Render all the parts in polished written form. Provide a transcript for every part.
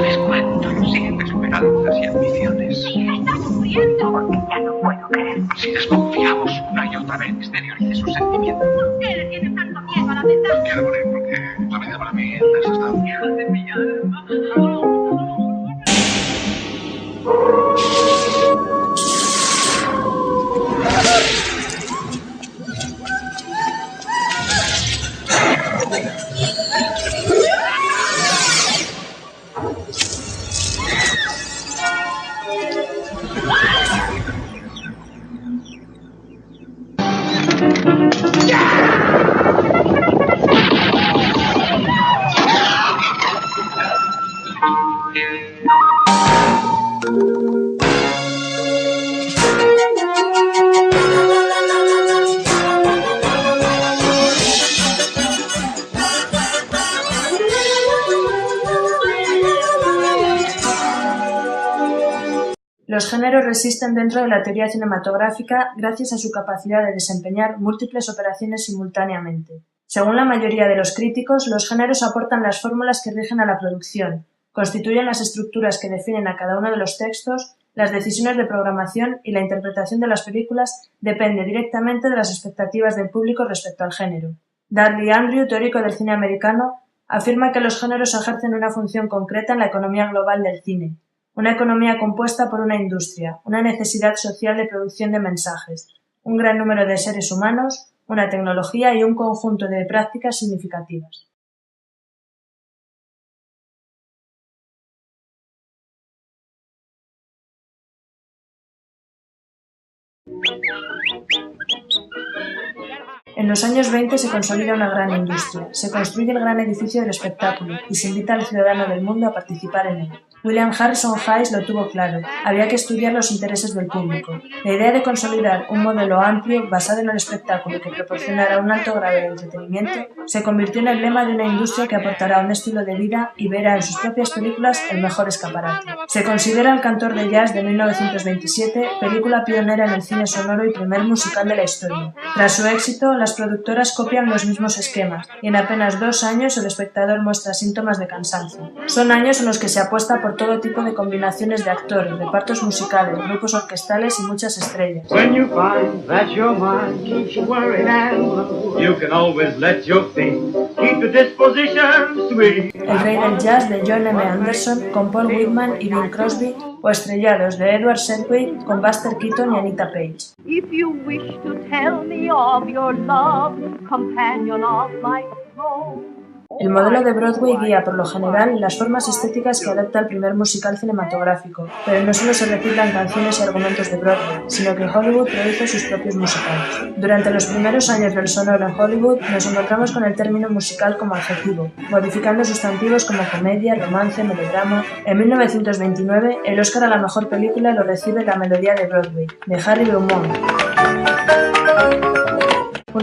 sabes cuánto lo sientes esperanzas y ambiciones. Sí, está sufriendo. Porque ya no puedo creer. Si desconfiamos una y otra vez, exteriorice sus sentimientos. ¿Por qué le tienes tanto miedo a la verdad? Quiero morir porque la vida para mí es estado. Hijo de mi alma. Los géneros resisten dentro de la teoría cinematográfica gracias a su capacidad de desempeñar múltiples operaciones simultáneamente. Según la mayoría de los críticos, los géneros aportan las fórmulas que rigen a la producción, constituyen las estructuras que definen a cada uno de los textos, las decisiones de programación y la interpretación de las películas depende directamente de las expectativas del público respecto al género. Dudley Andrew, teórico del cine americano, afirma que los géneros ejercen una función concreta en la economía global del cine. Una economía compuesta por una industria, una necesidad social de producción de mensajes, un gran número de seres humanos, una tecnología y un conjunto de prácticas significativas. En los años 20 se consolida una gran industria, se construye el gran edificio del espectáculo y se invita al ciudadano del mundo a participar en él. William Harrison Hayes lo tuvo claro, había que estudiar los intereses del público. La idea de consolidar un modelo amplio basado en el espectáculo que proporcionara un alto grado de entretenimiento se convirtió en el lema de una industria que aportará un estilo de vida y verá en sus propias películas el mejor escaparate. Se considera El cantor de jazz de 1927, película pionera en el cine sonoro y primer musical de la historia. Tras su éxito, las productoras copian los mismos esquemas y en apenas 2 años el espectador muestra síntomas de cansancio. Son años en los que se apuesta por todo tipo de combinaciones de actores, repartos musicales, grupos orquestales y muchas estrellas. El rey del jazz de John M. Anderson con Paul Whitman y Bing Crosby o Estrellados de Edward Sedgwick con Buster Keaton y Anita Page. If you wish to tell me of your love, companion of life's road. El modelo de Broadway guía, por lo general, las formas estéticas que adopta el primer musical cinematográfico, pero no solo se reciclan canciones y argumentos de Broadway, sino que Hollywood produce sus propios musicales. Durante los primeros años del sonoro en Hollywood, nos encontramos con el término musical como adjetivo, modificando sustantivos como comedia, romance, melodrama. En 1929, el Oscar a la mejor película lo recibe La melodía de Broadway, de Harry Beaumont.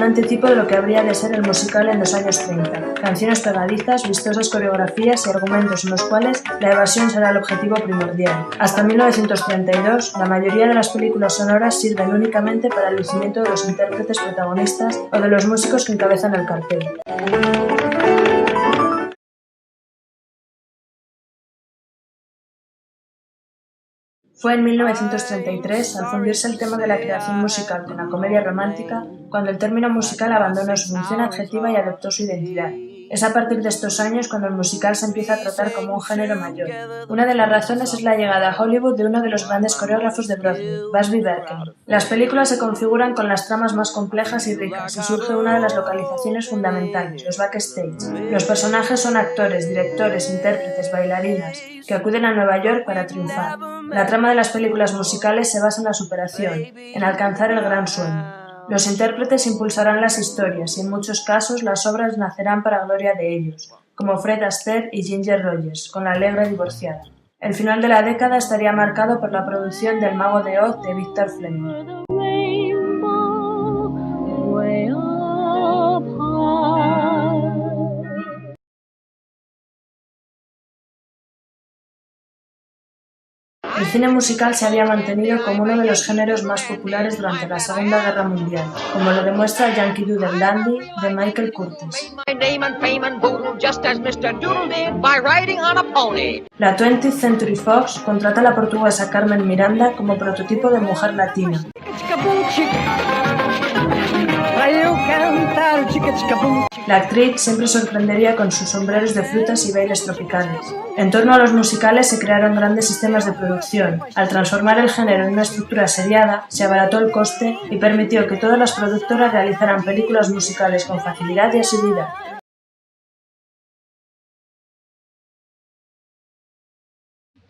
un anticipo de lo que habría de ser el musical en los años 30. Canciones pegadizas, vistosas coreografías y argumentos en los cuales la evasión será el objetivo primordial. Hasta 1932, la mayoría de las películas sonoras sirven únicamente para el lucimiento de los intérpretes protagonistas o de los músicos que encabezan el cartel. Fue en 1933, al fundirse el tema de la creación musical con la comedia romántica, cuando el término musical abandonó su función adjetiva y adoptó su identidad. Es a partir de estos años cuando el musical se empieza a tratar como un género mayor. Una de las razones es la llegada a Hollywood de uno de los grandes coreógrafos de Broadway, Busby Berkeley. Las películas se configuran con las tramas más complejas y ricas y surge una de las localizaciones fundamentales, los backstage. Los personajes son actores, directores, intérpretes, bailarinas, que acuden a Nueva York para triunfar. La trama de las películas musicales se basa en la superación, en alcanzar el gran sueño. Los intérpretes impulsarán las historias y en muchos casos las obras nacerán para gloria de ellos, como Fred Astaire y Ginger Rogers, con La alegre divorciada. El final de la década estaría marcado por la producción del Mago de Oz de Victor Fleming. El cine musical se había mantenido como uno de los géneros más populares durante la Segunda Guerra Mundial, como lo demuestra Yankee Doodle Dandy de Michael Curtis. La 20th Century Fox contrata a la portuguesa Carmen Miranda como prototipo de mujer latina. La actriz siempre sorprendería con sus sombreros de frutas y bailes tropicales. En torno a los musicales se crearon grandes sistemas de producción. Al transformar el género en una estructura seriada, se abarató el coste y permitió que todas las productoras realizaran películas musicales con facilidad y asiduidad.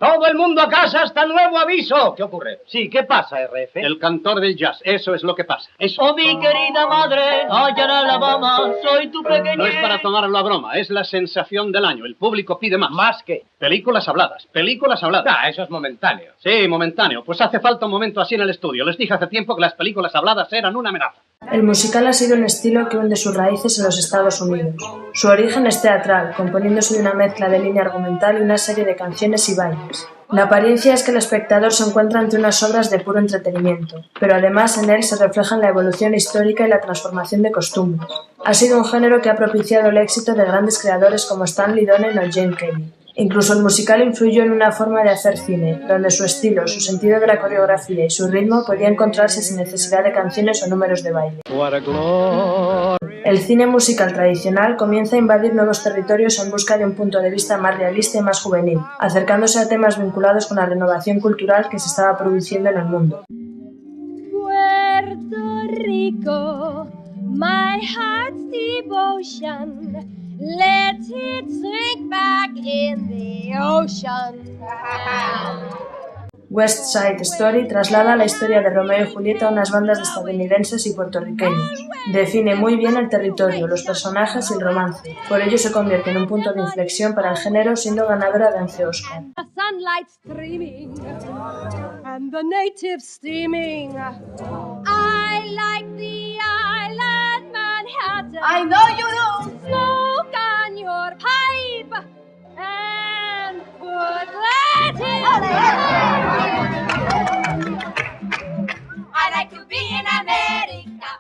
¡Todo el mundo a casa hasta nuevo aviso! ¿Qué ocurre? Sí, ¿qué pasa, RF? El cantor del jazz, eso es lo que pasa. Eso. Oh, mi querida madre, allá en Alabama, soy tu pequeña. No es para tomarlo a broma, es la sensación del año. El público pide más. ¿Más qué? Películas habladas, películas habladas. Ah, eso es momentáneo. Sí, momentáneo. Pues hace falta un momento así en el estudio. Les dije hace tiempo que las películas habladas eran una amenaza. El musical ha sido un estilo que hunde sus raíces en los Estados Unidos. Su origen es teatral, componiéndose de una mezcla de línea argumental y una serie de canciones y bailes. La apariencia es que el espectador se encuentra ante unas obras de puro entretenimiento, pero además en él se reflejan la evolución histórica y la transformación de costumbres. Ha sido un género que ha propiciado el éxito de grandes creadores como Stanley Donen o Gene Kelly. Incluso el musical influyó en una forma de hacer cine, donde su estilo, su sentido de la coreografía y su ritmo podía encontrarse sin necesidad de canciones o números de baile. El cine musical tradicional comienza a invadir nuevos territorios en busca de un punto de vista más realista y más juvenil, acercándose a temas vinculados con la renovación cultural que se estaba produciendo en el mundo. Puerto Rico, my heart's devotion. Let it sink back in the ocean. West Side Story traslada la historia de Romeo y Julieta a unas bandas de estadounidenses y puertorriqueños. Define muy bien el territorio, los personajes y el romance. Por ello se convierte en un punto de inflexión para el género, siendo ganadora de 11 Oscar. The sunlight streaming and the natives steaming. I like the island Manhattan. I know you do. Smoke on your pipe and put Latin. I like to be in America.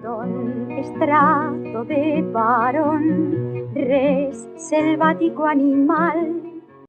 Don estrato de varón, res selvático animal.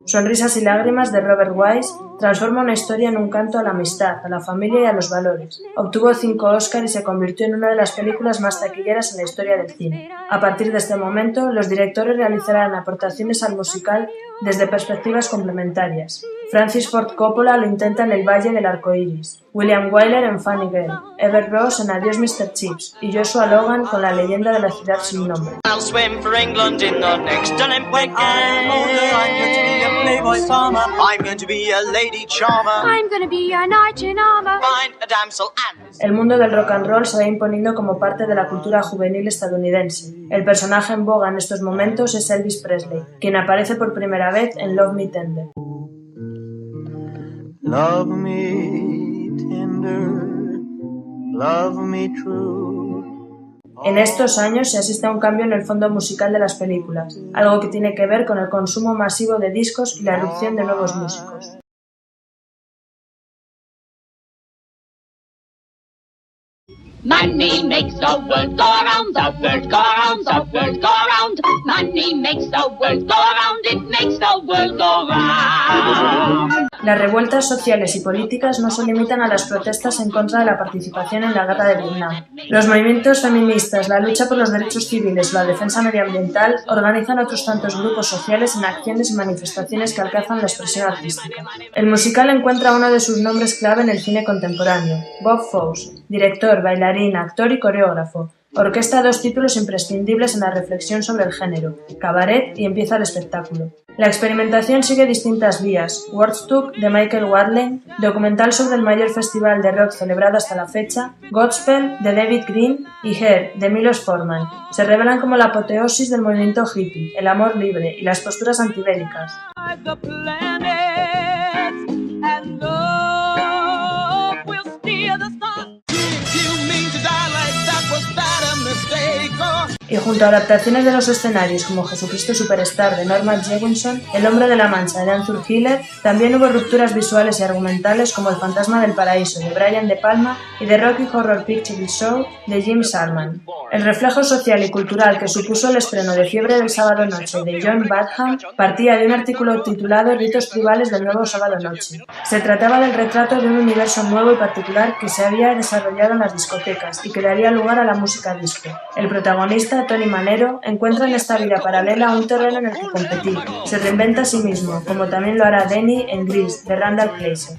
Sonrisas y lágrimas de Robert Wise transforma una historia en un canto a la amistad, a la familia y a los valores. Obtuvo 5 Oscar y se convirtió en una de las películas más taquilleras en la historia del cine. A partir de este momento, los directores realizarán aportaciones al musical desde perspectivas complementarias. Francis Ford Coppola lo intenta en El Valle del Arco Iris, William Wyler en Funny Girl, Everett Ross en Adiós Mr. Chips y Joshua Logan con La leyenda de la ciudad sin nombre. I'll swim for England in the next Olympic Games. I'm older, I'm going to be a playboy farmer. I'm going to be a lady charmer. I'm gonna be a knight in armor. Find a damsel and... El mundo del rock and roll se va imponiendo como parte de la cultura juvenil estadounidense. El personaje en boga en estos momentos es Elvis Presley, quien aparece por primera vez en Love Me Tender. Love me tender, love me true, En estos años se asiste a un cambio en el fondo musical de las películas, algo que tiene que ver con el consumo masivo de discos y la erupción de nuevos músicos. Money makes the world go around, the world go around, the world go around. Money makes the world go around, it makes the world go round. Las revueltas sociales y políticas no se limitan a las protestas en contra de la participación en la guerra de Vietnam. Los movimientos feministas, la lucha por los derechos civiles o la defensa medioambiental organizan otros tantos grupos sociales en acciones y manifestaciones que alcanzan la expresión artística. El musical encuentra uno de sus nombres clave en el cine contemporáneo, Bob Fosse, director, bailarín, actor y coreógrafo. Orquesta dos títulos imprescindibles en la reflexión sobre el género, Cabaret y Empieza el espectáculo. La experimentación sigue distintas vías: Woodstock, de Michael Wardle, documental sobre el mayor festival de rock celebrado hasta la fecha, Godspell, de David Green, y Hair, de Milos Forman. Se revelan como la apoteosis del movimiento hippie, el amor libre y las posturas antibélicas. Y junto a adaptaciones de los escenarios como Jesucristo Superstar de Norman Jewison, El hombre de la mancha de Arthur Hiller, también hubo rupturas visuales y argumentales como El fantasma del paraíso de Brian De Palma y The Rocky Horror Picture Show de Jim Salman. El reflejo social y cultural que supuso el estreno de Fiebre del sábado noche de John Badham partía de un artículo titulado Ritos tribales del nuevo sábado noche. Se trataba del retrato de un universo nuevo y particular que se había desarrollado en las discotecas y que daría lugar a la música disco. El protagonista, Tony Manero, encuentra en esta vida paralela un terreno en el que competir. Se reinventa a sí mismo, como también lo hará Denny en Grease, de Randall Kleiser.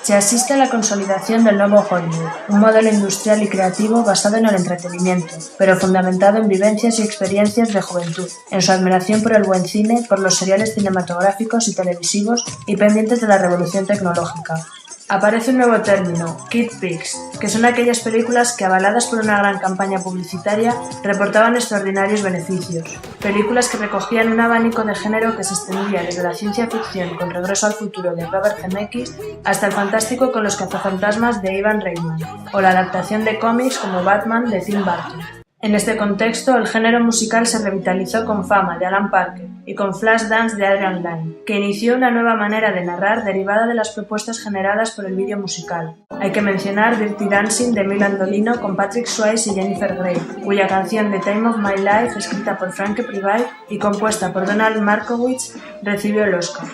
Se asiste a la consolidación del nuevo Hollywood, un modelo industrial y creativo basado en el entretenimiento, pero fundamentado en vivencias y experiencias de juventud, en su admiración por el buen cine, por los seriales cinematográficos y televisivos y pendientes de la revolución tecnológica. Aparece un nuevo término, Kid Pics, que son aquellas películas que, avaladas por una gran campaña publicitaria, reportaban extraordinarios beneficios. Películas que recogían un abanico de género que se extendía desde la ciencia ficción con Regreso al futuro de Robert Zemeckis hasta el fantástico con los cazafantasmas de Ivan Reitman, o la adaptación de cómics como Batman de Tim Burton. En este contexto, el género musical se revitalizó con Fama de Alan Parker y con Flashdance de Adrian Lyne, que inició una nueva manera de narrar derivada de las propuestas generadas por el vídeo musical. Hay que mencionar Dirty Dancing de Emil Andolino con Patrick Swayze y Jennifer Grey, cuya canción The Time of My Life, escrita por Frankie Private y compuesta por Donald Markowitz, recibió el Oscar.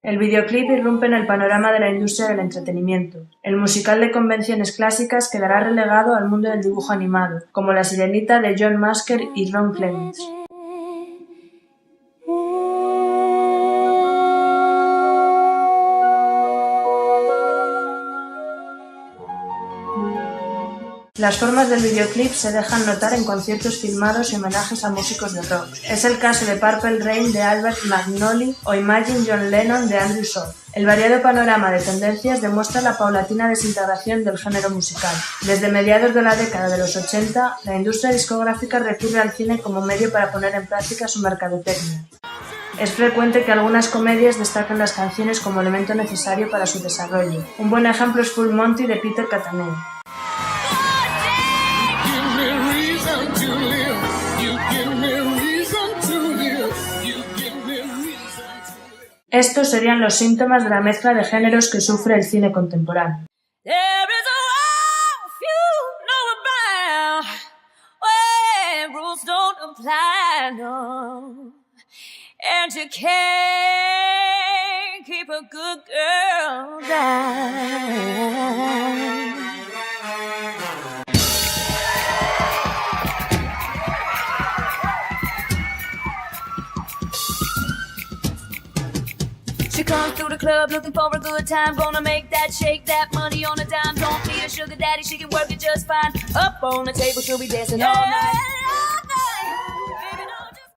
El videoclip irrumpe en el panorama de la industria del entretenimiento. El musical de convenciones clásicas quedará relegado al mundo del dibujo animado, como La Sirenita de John Musker y Ron Clements. Las formas del videoclip se dejan notar en conciertos filmados y homenajes a músicos de rock. Es el caso de Purple Rain de Albert Magnoli o Imagine John Lennon de Andrew Shaw. El variado panorama de tendencias demuestra la paulatina desintegración del género musical. Desde mediados de la década de los 80, la industria discográfica recurre al cine como medio para poner en práctica su mercadotecnia. Es frecuente que algunas comedias destaquen las canciones como elemento necesario para su desarrollo. Un buen ejemplo es Full Monty de Peter Cattaneo. Estos serían los síntomas de la mezcla de géneros que sufre el cine contemporáneo. She comes through the club looking for a good time. Gonna make that shake that money on a dime. Don't need a sugar daddy, she can work it just fine. Up on the table, she'll be dancing all night.